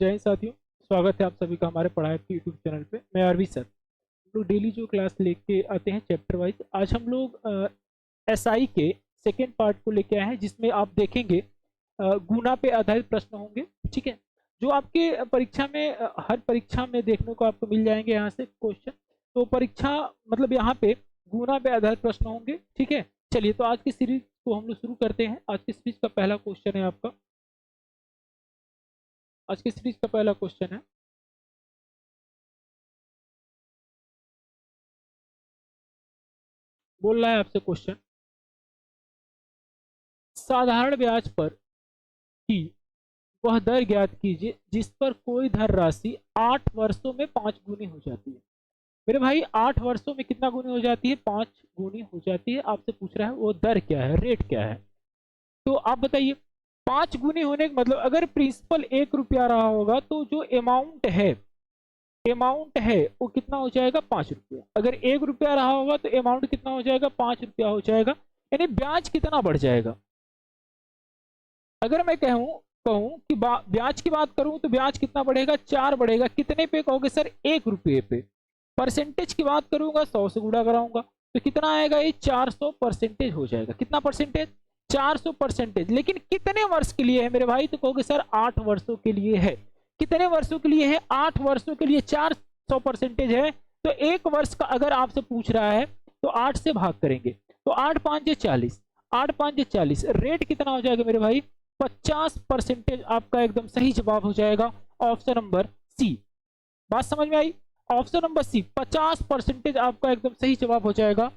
जय हिंद साथियों, स्वागत है आप सभी का हमारे पढ़ाई के यूट्यूब चैनल पे। मैं आरवी सर। हम लोग डेली जो क्लास लेके आते हैं चैप्टर वाइज, आज हम लोग एसआई के सेकेंड पार्ट को लेके आए हैं, जिसमें आप देखेंगे गुना पे आधारित प्रश्न होंगे। ठीक है, जो आपके परीक्षा में हर परीक्षा में देखने को आपको मिल जाएंगे यहाँ से क्वेश्चन। तो परीक्षा मतलब यहाँ पे गुना पे आधारित प्रश्न होंगे। ठीक है, चलिए तो आज की सीरीज को हम लोग शुरू करते हैं। आज की सीरीज का पहला क्वेश्चन है आपका, आज की सीरीज का पहला क्वेश्चन है, बोल रहा है आपसे क्वेश्चन, साधारण ब्याज पर की वह दर ज्ञात कीजिए जिस पर कोई धन राशि 8 वर्षों में 5 गुनी हो जाती है। मेरे भाई 8 वर्षों में कितना गुनी हो जाती है? 5 गुनी हो जाती है। आपसे पूछ रहा है वो दर क्या है, रेट क्या है। तो आप बताइए, 5 गुनी होने का मतलब अगर प्रिंसिपल 1 रुपया रहा होगा तो जो अमाउंट है वो कितना हो जाएगा? 5 रुपया। अगर 1 रुपया रहा होगा तो अमाउंट कितना हो जाएगा? 5 रुपया हो जाएगा। यानी ब्याज कितना बढ़ जाएगा? अगर मैं कहूं कहूं कि ब्याज की बात करूं तो ब्याज कितना बढ़ेगा? 4 बढ़ेगा। कितने पे कहोगे सर? 1 रुपये पे। परसेंटेज की बात करूंगा 100 से गुणा कराऊंगा तो कितना आएगा? ये 400% हो जाएगा। कितना परसेंटेज? 400%। लेकिन कितने वर्ष के लिए है मेरे भाई? तो कहोगे सर 8 वर्षों के लिए है। कितने वर्षों के लिए है? 8 वर्षों के लिए 400% है। तो 1 वर्ष का अगर आपसे पूछ रहा है तो 8 से भाग करेंगे तो 8 5 40, 8 5 40। रेट कितना हो जाएगा मेरे भाई? 50%। आपका एकदम सही जवाब हो जाएगा ऑप्शन नंबर सी। बात समझ में आई? ऑप्शन नंबर सी 50% आपका एकदम सही जवाब हो जाएगा।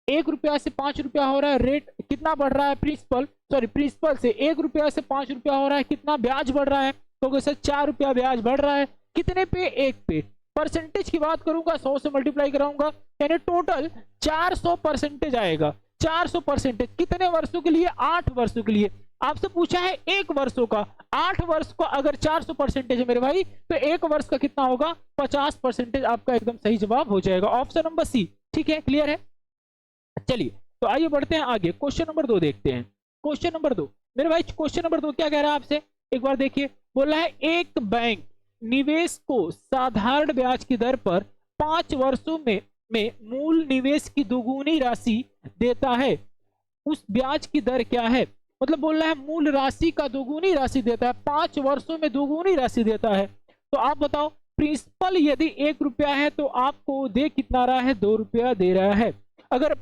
1 रुपया से 5 रुपया हो रहा है, रेट कितना बढ़ रहा है? प्रिंसिपल से 1 रुपया से 5 रुपया हो रहा है, कितना ब्याज बढ़ रहा है? तो सर 4 रुपया ब्याज बढ़ रहा है। कितने पे? 1 पे। परसेंटेज की बात करूंगा 100 से मल्टीप्लाई कराऊंगा यानी टोटल 400% आएगा। 400% कितने वर्षों के लिए? 8 वर्षों के लिए। आपसे पूछा है 1 वर्षों का, 8 वर्ष का अगर 400% है मेरे भाई तो 1 वर्ष का कितना होगा? 50%। आपका एकदम सही जवाब हो जाएगा ऑप्शन नंबर सी। ठीक है, क्लियर है? चलिए तो आइए बढ़ते हैं आगे। क्वेश्चन नंबर 2 देखते हैं। क्वेश्चन नंबर 2 मेरे भाई, क्वेश्चन नंबर 2 क्या कह रहा है आपसे? एक बार देखिए, बोला है एक बैंक निवेश को साधारण ब्याज की दर पर 5 वर्षों में मूल निवेश की दोगुनी राशि देता है। उस ब्याज की दर क्या है? मतलब बोल रहा है मूल राशि का दोगुनी राशि देता है, 5 वर्षों में दोगुनी राशि देता है। तो आप बताओ, प्रिंसिपल यदि 1 रुपया है तो आपको दे कितना रहा है? 2 रुपया दे रहा है। अगर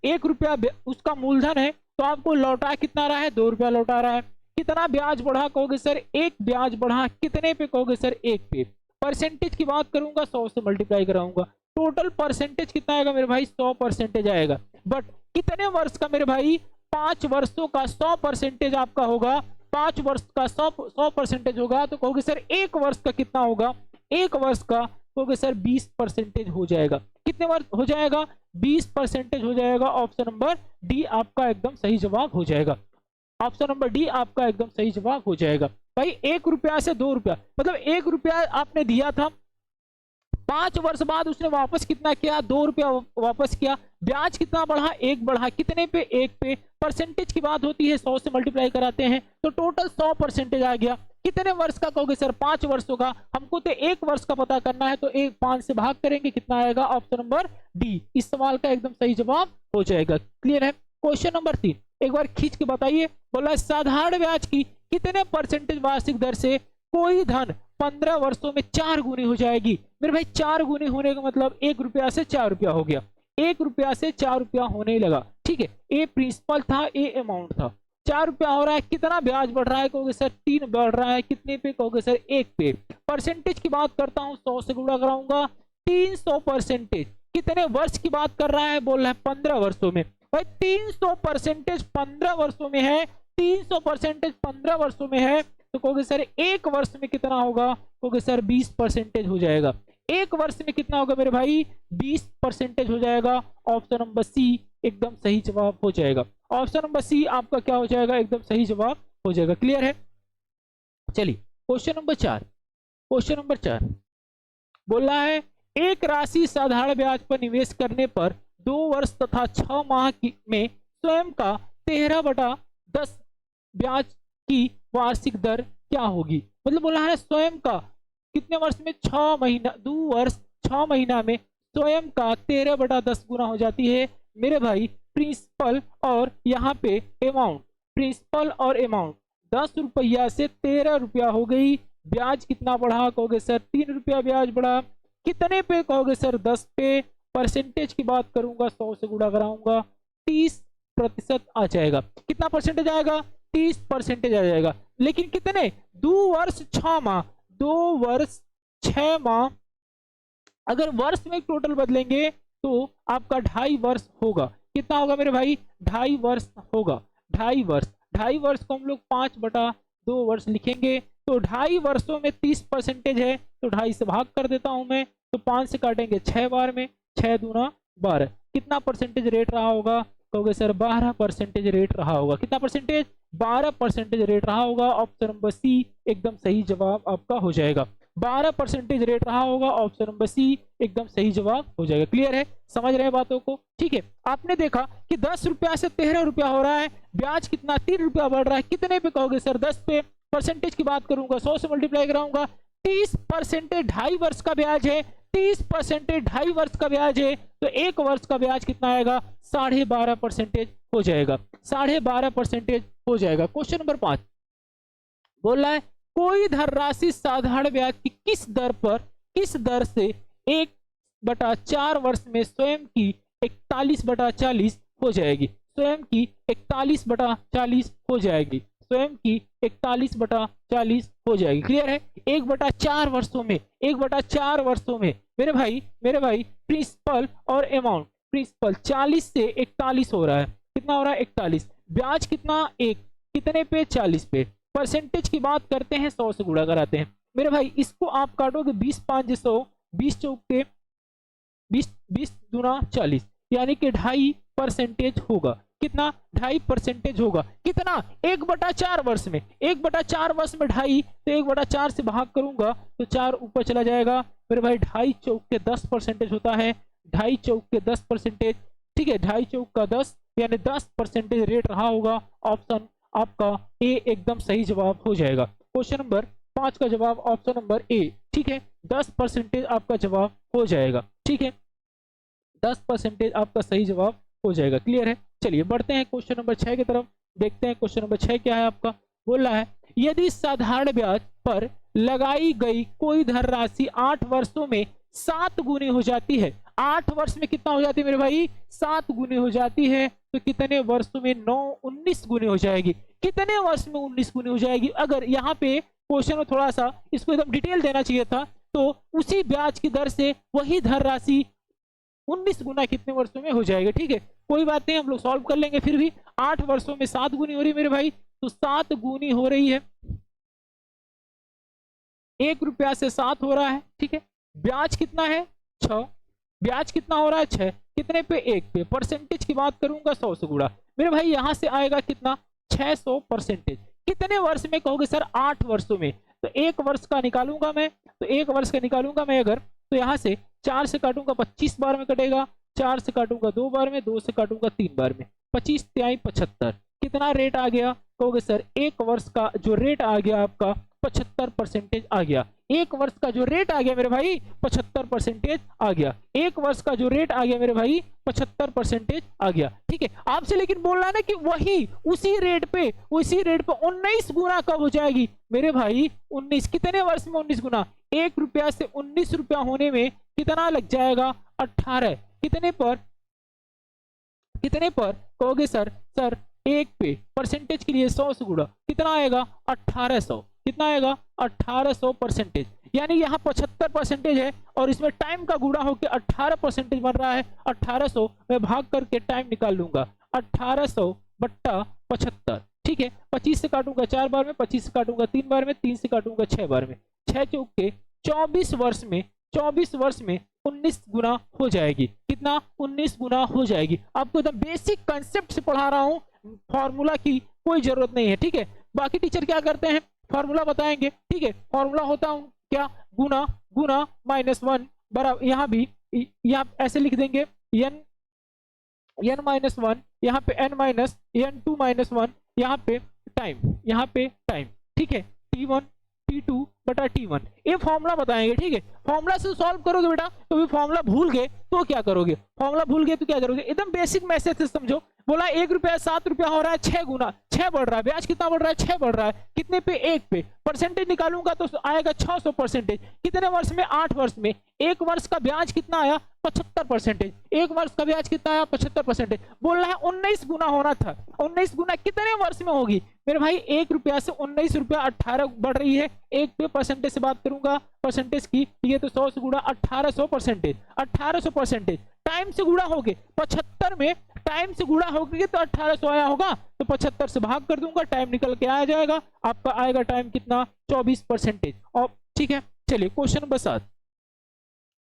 1 रुपया उसका मूलधन है तो आपको लौटा कितना रहा है? 2 रुपया लौटा रहा है। कितना ब्याज बढ़ा कहोगे सर? 1 ब्याज बढ़ा। कितने पे कहोगे सर? 1 पे। परसेंटेज की बात करूंगा 100 से मल्टीप्लाई कराऊंगा, टोटल परसेंटेज कितना आएगा मेरे भाई? 100% आएगा। बट कितने वर्ष का मेरे भाई? 5 वर्षों का 100% आपका होगा। 5 वर्ष का 100% होगा तो कहोगे सर 1 वर्ष का कितना होगा? 1 वर्ष का कहोगे सर 20% हो जाएगा। कितने वर्ष हो जाएगा? 20% हो जाएगा। ऑप्शन नंबर डी आपका एकदम सही जवाब हो जाएगा। ऑप्शन नंबर डी आपका एकदम सही जवाब हो जाएगा। भाई 1 रुपया से 2 रुपया, मतलब 1 रुपया आपने दिया था, 5 वर्ष बाद उसने वापस कितना किया? 2 रुपया वापस किया। ब्याज कितना बढ़ा? 1 बढ़ा। कितने पे? 1 पे। परसेंटेज की बात होती है 100 से मल्टीप्लाई कराते हैं तो टोटल 100% आ गया। कितने वर्ष का कहोगे सर? 5 वर्षों का। हमको तो 1 वर्ष का पता करना है तो 5 से भाग करेंगे, कितना आएगा? ऑप्शन नंबर डी इस सवाल का एकदम सही जवाब हो जाएगा। क्लियर है? क्वेश्चन नंबर 3 एक बार खींच के बताइए। बोला साधारण ब्याज की कितने परसेंटेज वार्षिक दर से कोई धन 15 वर्षों में 4 गुनी हो जाएगी? मेरे भाई 4 गुनी होने का मतलब 1 रुपया से 4 रुपया हो गया। 1 रुपया से 4 रुपया होने ही लगा। ठीक है, ए प्रिंसिपल था, ए अमाउंट था, 4 रुपया हो रहा है। कितना ब्याज बढ़ रहा है कहोगे सर? 3 बढ़ रहा है। कितने पे कहोगे सर? 1 पे। परसेंटेज की बात करता हूं 100 से गुणा कराऊंगा 300%। कितने वर्ष की बात कर रहा है? बोल रहा है 15 वर्षों में। भाई 300% 15 वर्षों में है, 300% 15 वर्षों में है तो कहोगे सर 1 वर्ष में कितना होगा? कहोगे सर 20% हो जाएगा। 1 वर्ष में कितना होगा मेरे भाई? 20% हो जाएगा। ऑप्शन नंबर सी एकदम सही जवाब हो जाएगा। ऑप्शन नंबर सी आपका क्या हो जाएगा? एकदम सही जवाब हो जाएगा। क्लियर है? चलिए क्वेश्चन नंबर 4। क्वेश्चन नंबर 4 बोल रहा है एक राशि साधारण ब्याज पर निवेश करने पर 2 वर्ष तथा 6 माह में स्वयं का 13/10 ब्याज की वार्षिक दर क्या होगी? मतलब बोला है स्वयं का कितने वर्ष में, 6 महीना, 2 वर्ष 6 महीना में स्वयं का 13/10 गुना हो जाती है मेरे भाई प्रिंसिपल और यहाँ पे अमाउंट, प्रिंसिपल और अमाउंट 10 रुपया से 13 रुपया हो गई। ब्याज कितना बढ़ा कहोगे सर, 3 रुपया ब्याज बढ़ा। कितने पे कहोगे सर, 10 पे। परसेंटेज की बात करूंगा 100 से गुणा कराऊंगा, 30% आ जाएगा। कितना परसेंटेज आएगा, 30% आ जाएगा। लेकिन कितने, 2 वर्ष 6 माह, 2 वर्ष 6 माह। अगर वर्ष में टोटल बदलेंगे तो आपका 2.5 वर्ष होगा। कितना होगा मेरे भाई, 2.5 वर्ष होगा। 2.5 वर्ष, 2.5 वर्ष को हम लोग 5/2 वर्ष लिखेंगे। तो 2.5 वर्षों में 30% है, तो 2.5 से भाग कर देता हूं मैं। तो 5 से काटेंगे 6 बार में, 6 दूना 12। कितना परसेंटेज रेट रहा होगा, कहोगे सर 12% रेट रहा होगा। कितना परसेंटेज, 12% रेट रहा होगा। ऑप्शन नंबर सी एकदम सही जवाब आपका हो जाएगा। 12% रेट रहा होगा, ऑप्शन नंबर सी एकदम सही जवाब हो जाएगा। क्लियर है, समझ रहे हैं बातों को, ठीक है। आपने देखा कि 10 रुपया से 13 रुपया हो रहा है, ब्याज कितना, 3 रुपया बढ़ रहा है। कितने पे कहोगे सर, 10 पे। परसेंटेज की बात करूंगा 100 से मल्टीप्लाई कराऊंगा। 30% 2.5 वर्ष का ब्याज है, 30% 2.5 वर्ष का ब्याज है, तो 1 वर्ष का ब्याज कितना आएगा, 12.5% हो जाएगा। 12.5% हो जाएगा। क्वेश्चन नंबर 5 बोल रहा है कोई धनराशि साधारण ब्याज की किस दर से 1/4 वर्ष में स्वयं की 41/40 हो जाएगी। स्वयं की 41/40 हो जाएगी। स्वयं की 41/40 हो जाएगी। क्लियर है, 1/4 वर्षों में, 1/4 वर्षों में मेरे भाई प्रिंसिपल और अमाउंट, प्रिंसिपल 40 से 41 हो रहा है। कितना हो रहा है, 41। ब्याज कितना, 1, कितने पे, 40 पे। परसेंटेज की बात करते हैं 100 से गुणा कराते हैं मेरे भाई। इसको आप काटोगे 20×5 100, 20 चौक के 20, 20 दूना 40, यानी कि 2.5% होगा। कितना, 2.5% होगा। कितना, 1/4 वर्ष में, 1/4 वर्ष में 2.5, तो 1/4 से भाग करूंगा तो 4 ऊपर चला जाएगा मेरे भाई। 2.5 चौक के 10% होता है, 2.5 चौक के 10%, ठीक है। 2.5 चौक का 10 यानी 10% रेट रहा होगा। ऑप्शन आपका ए एकदम सही जवाब हो जाएगा। क्वेश्चन नंबर 5 का जवाब ऑप्शन नंबर ए, ठीक है। 10% आपका जवाब हो जाएगा, ठीक है। 10% आपका सही जवाब हो जाएगा। क्लियर है, चलिए बढ़ते हैं क्वेश्चन नंबर 6 की तरफ। देखते हैं क्वेश्चन नंबर 6 क्या है आपका। बोल रहा है यदि साधारण ब्याज पर लगाई गई कोई धनराशि 8 वर्षों में 7 गुनी हो जाती है। 8 वर्ष में कितना हो जाती है मेरे भाई, 7 गुनी हो जाती है। तो कितने वर्षों में, 19 गुनी हो जाएगी। कितने वर्ष में 19 गुनी हो जाएगी। अगर यहाँ पे क्वेश्चन में थोड़ा सा इसको एकदम डिटेल देना चाहिए था, तो उसी ब्याज की दर से वही धनराशि 19 गुना कितने वर्षों में हो जाएगा। ठीक है, कोई बात नहीं, हम लोग सॉल्व कर लेंगे। फिर भी 8 वर्षों में 7 गुनी हो रही है मेरे भाई, तो 7 गुनी हो रही है, 1 रुपया से 7 हो रहा है। ठीक है, ब्याज कितना है, 6। ब्याज कितना हो रहा है, 6। कितने पे, 1 पे। परसेंटेज की बात करूंगा 100 से गुणा मेरे भाई, यहां से आएगा कितना, 600%। कितने वर्ष में कहोगे सर, 8 वर्षों में। तो 1 वर्ष का निकालूंगा मैं, तो 1 वर्ष का निकालूंगा मैं अगर, तो यहां से 4 से काटूंगा 25 बार में कटेगा, 4 से काटूंगा 2 बार में, 2 से काटूंगा 3 बार में, 25 तिहाई 75। कितना रेट आ गया कहोगे सर, 1 वर्ष का जो रेट आ गया आपका 75% आ गया। 1 वर्ष का जो रेट आ गया मेरे भाई 75% आ गया। 1 वर्ष का जो रेट आ गया मेरे भाई 75% आ गया। ठीक है, आपसे लेकिन बोल रहा है ना कि वही उसी रेट पे 19 गुना कब हो जाएगी मेरे भाई, 19। कितने वर्ष में 19 गुना, 1 रुपया से 19 रुपया होने में कितना लग जाएगा, 18। कितने पर कहोगे सर, 1 पे। परसेंटेज के लिए 100 से गुणा, कितना आएगा, 1800। कितना आएगा, 1800%। यानी यहाँ 75% है और इसमें टाइम का गुणा होकर 18% बन रहा है। 1800 में भाग करके टाइम निकाल लूंगा, 1800/75। ठीक है, 25 से काटूंगा 4 बार में, 25 से काटूंगा 3 बार में, 3 से काटूंगा 6 बार में, 6 चौक के 24 वर्ष में, 24 वर्ष में 19 गुना हो जाएगी। कितना, 19 गुना हो जाएगी। आपको एकदम बेसिक कंसेप्ट से पढ़ा रहा हूं, फॉर्मूला की कोई जरूरत नहीं है। ठीक है, बाकी टीचर क्या करते हैं, फॉर्मूला बताएंगे। ठीक है, फॉर्मूला होता हूं क्या, गुना -1 बराबर, यहाँ भी यहाँ ऐसे लिख देंगे, n -1, यहाँ पे n -n2 -1, यहाँ पे टाइम, ठीक है, t1 T2 बटा T1, ये फॉर्मूला बताएंगे, ठीक है। फॉर्मूला से सॉल्व करोगे बेटा तो भी फॉर्मूला भूल गए तो क्या करोगे, फॉर्मूला भूल गए तो क्या करोगे, एकदम बेसिक मैसेज से समझो। बोला 1 रुपया 7 रुपया हो रहा है 6 गुना, 6 बढ़ रहा है, ब्याज कितना बढ़ रहा है 6 बढ़ रहा है, कितने पे 1 पे, परसेंटेज निकालूंगा तो आएगा 600%। कितने वर्ष में, 8 वर्ष में। 1 वर्ष का ब्याज कितना आया 75%, 1 वर्ष का ब्याज कितना आया 75%। बोल रहा है 19 गुना होना था, 19 गुना कितने वर्ष में होगी मेरे भाई, 1 रुपया से 19 रुपया 18 बढ़ रही है। 1 पे परसेंटेज से बात करूंगा परसेंटेज की, ये तो 100 से गुणा 1800%, 1800% टाइम से गुणा हो गए 75 में, टाइम से गुणा हो गए तो 1800 आया होगा, तो 75 से भाग कर दूंगा, टाइम निकल के आ जाएगा, आपका आएगा टाइम कितना 24%। और ठीक है चलिए क्वेश्चन नंबर 7,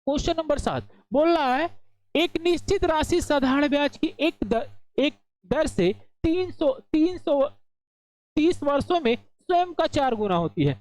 क्वेश्चन नंबर 7 बोल रहा है एक निश्चित राशि साधारण ब्याज की एक दर से 330 वर्षों में स्वयं का 4 गुना होती है,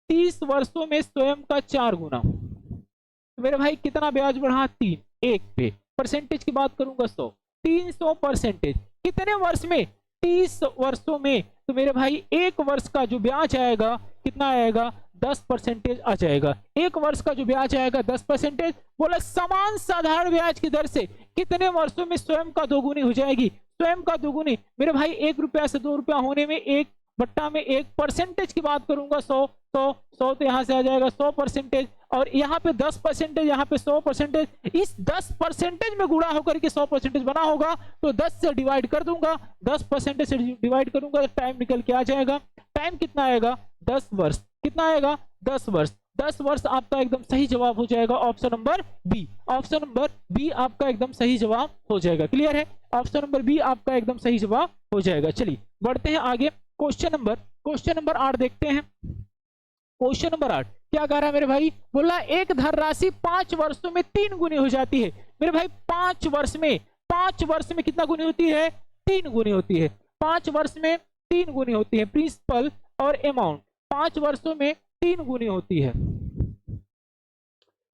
30 वर्षों में स्वयं का 4 गुना। तो मेरे भाई कितना ब्याज बढ़ा 3, 1 पे, परसेंटेज की बात करूंगा 100, 300%, कितने वर्ष में 30 वर्षों में। तो मेरे भाई 1 वर्ष का जो ब्याज आएगा कितना आएगा 10% आ जाएगा, 1 वर्ष का जो ब्याज आएगा 10%। बोला समान साधारण ब्याज की दर से कितने वर्षों में स्वयं का दोगुनी हो जाएगी, स्वयं का दोगुनी। मेरे भाई 1 रुपया से 2 रुपया होने में 1 बट्टा में 1, परसेंटेज की बात करूंगा 100 तो यहाँ से आ जाएगा 100%, और यहाँ पे 10%, यहाँ पे 100%। इस 10% में गुणा होकर के 100% बना होगा, तो 10 से डिवाइड कर दूंगा, 10% से डिवाइड करूंगा, टाइम निकल के आ जाएगा। टाइम कितना आएगा 10 वर्ष, कितना आएगा 10 वर्ष, 10 वर्ष आपका एकदम सही जवाब हो जाएगा option number B, option number B आपका एकदम सही जवाब हो जाएगा। क्लियर है, ऑप्शन नंबर बी आपका एकदम सही जवाब हो जाएगा। चलिए बढ़ते हैं आगे, क्वेश्चन नंबर 8 देखते हैं। क्वेश्चन नंबर 8 क्या कह रहा है मेरे भाई, बोला एक धन राशि 5 वर्षों में 3 गुनी हो जाती है। मेरे भाई 5 वर्ष में कितना गुनी होती है, 3 गुनी होती है, 5 वर्ष में 3 गुनी होती है, प्रिंसिपल और अमाउंट 5 वर्षों में 3 गुनी होती है,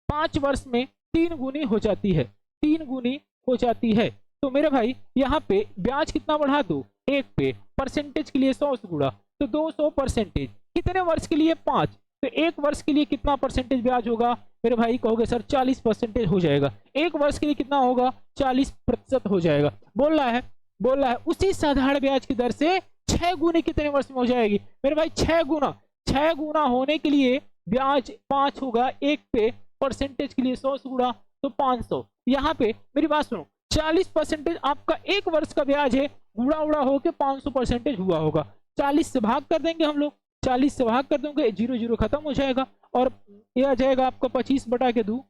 5 वर्ष में 3 गुनी हो जाती है, 3 गुनी हो जाती है। तो मेरे भाई यहाँ पे ब्याज कितना बढ़ा दो 1 पे, परसेंटेज के लिए 100 से गुणा तो 200%, कितने वर्ष के लिए 5, तो 1 वर्ष के लिए कितना परसेंटेज ब्याज होगा मेरे भाई, कहोगे सर 40% हो जाएगा, 1 वर्ष के लिए कितना होगा 40% हो जाएगा। बोल रहा है उसी साधारण ब्याज की दर से 6 गुनी कितने वर्ष में हो जाएगी मेरे भाई, 6 गुना होने के लिए ब्याज 5 होगा 1 पे, परसेंटेज के लिए 100 से गुणा तो 500। यहाँ पे मेरी बात सुनो, 40% आपका 1 वर्ष का ब्याज है, गुणा उड़ा होके 500% हुआ होगा, 40 से भाग कर देंगे हम लोग, 40 से भाग कर दोगे 0 0 खत्म हो जाएगा, और यह आ जाएगा आपका 25 बटा के 2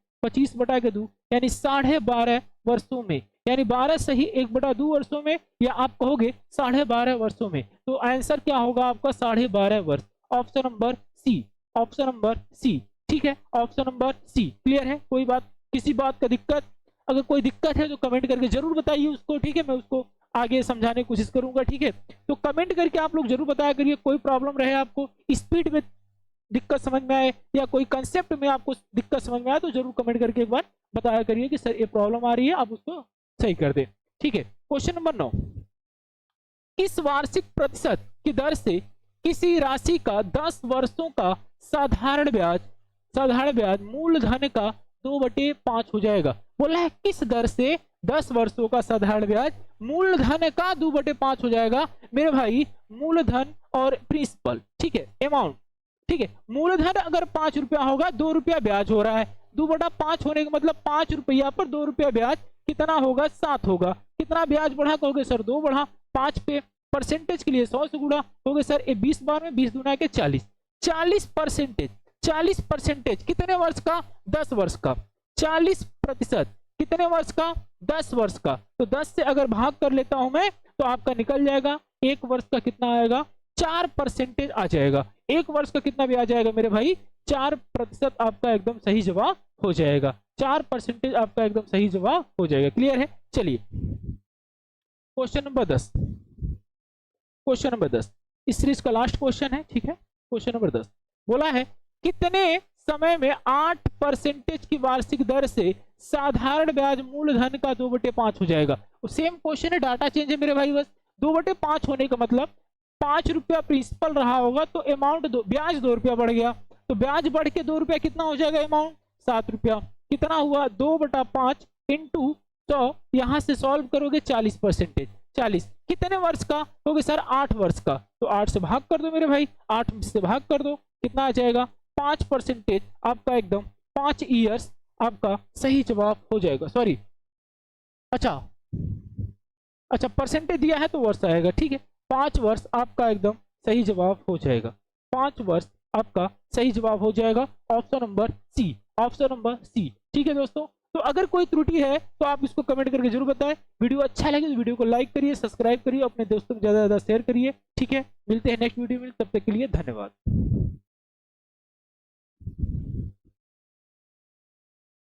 यानी 12.5 वर्षों में, यानी 12 सही 1/2 वर्षों में, या आप कहोगे 12.5 वर्षों में। तो आंसर क्या होगा आपका 12.5 वर्ष, option number C, option number C. ठीक है, ऑप्शन नंबर सी। क्लियर है, कोई बात, किसी बात का दिक्कत, अगर कोई दिक्कत है तो कमेंट करके जरूर बताइए उसको, ठीक है, मैं उसको आगे समझाने की कोशिश करूंगा। ठीक है, तो कमेंट करके आप लोग जरूर बताया करिए, कोई प्रॉब्लम रहे आपको, स्पीड में दिक्कत समझ में आए या कोई कंसेप्ट में आपको दिक्कत समझ में आए तो जरूर कमेंट करके एक बार बताया करिए कि सर ये प्रॉब्लम आ रही है, आप उसको सही कर दें। ठीक है, क्वेश्चन नंबर 9, इस वार्षिक प्रतिशत की दर से किसी राशि का 10 वर्षों का साधारण ब्याज मूलधन का 2/5 हो जाएगा। बोला है किस दर से 10 वर्षों का साधारण ब्याज मूलधन का 2/5 हो जाएगा मेरे भाई, मूलधन और प्रिंसिपल, ठीक है, अमाउंट, ठीक है, मूलधन अगर 5 रुपया होगा 2 रुपया ब्याज हो रहा है, 2/5 होने का मतलब 5 रुपया पर 2 रुपया ब्याज कितना होगा 7 होगा। कितना ब्याज बढ़ा कहोगे सर 2 बढ़ा, 5 पे, परसेंटेज के लिए 100 से गुणा, कहोगे सर ये 20 बार में 20 दूना के 40, 40% कितने वर्ष का 10 वर्ष का, 40% कितने वर्ष का 10 वर्ष का, तो 10 से अगर भाग कर लेता हूं मैं तो आपका निकल जाएगा 1 वर्ष का कितना आएगा 4% आ जाएगा। 1 वर्ष का कितना भी आ जाएगा मेरे भाई 4% आपका एकदम सही जवाब हो जाएगा, 4% आपका एकदम सही जवाब हो जाएगा। क्लियर है, चलिए क्वेश्चन नंबर 10, क्वेश्चन नंबर 10 इस सीरीज का लास्ट क्वेश्चन है। ठीक है, क्वेश्चन नंबर 10 बोला है कितने समय में 8% की वार्षिक दर से साधारण ब्याज मूलधन का 2/5 हो जाएगा। सेम क्वेश्चन है, डाटा चेंज है मेरे भाई, बस 2/5 होने का मतलब ₹5 प्रिंसिपल रहा होगा तो अमाउंट ब्याज ₹2 बढ़ गया, तो ब्याज बढ़ के ₹2 कितना हो जाएगा अमाउंट? ₹7। कितना हुआ? 2/5 इंटू 100, यहाँ से सॉल्व करोगे 40%, 40 कितने वर्ष का होगे सर? 8 वर्ष का, तो 8 से भाग कर दो मेरे भाई, 8 से भाग कर दो, कितना आ जाएगा? 5% आपका एकदम 5 ईयर्स आपका सही जवाब हो जाएगा। सॉरी, अच्छा परसेंटेज दिया है तो वर्ष आएगा, ठीक है। 5 वर्ष आपका एकदम सही जवाब हो जाएगा, 5 वर्ष आपका सही जवाब हो जाएगा। Option number C, option number C, ठीक है दोस्तों। तो अगर कोई त्रुटि है तो आप इसको कमेंट करके जरूर बताएं। वीडियो अच्छा लगे तो वीडियो को लाइक करिए, सब्सक्राइब करिए, अपने दोस्तों को ज़्यादा से ज़्यादा शेयर करिए, ठीक है। मिलते हैं नेक्स्ट वीडियो में, तब तक के लिए धन्यवाद।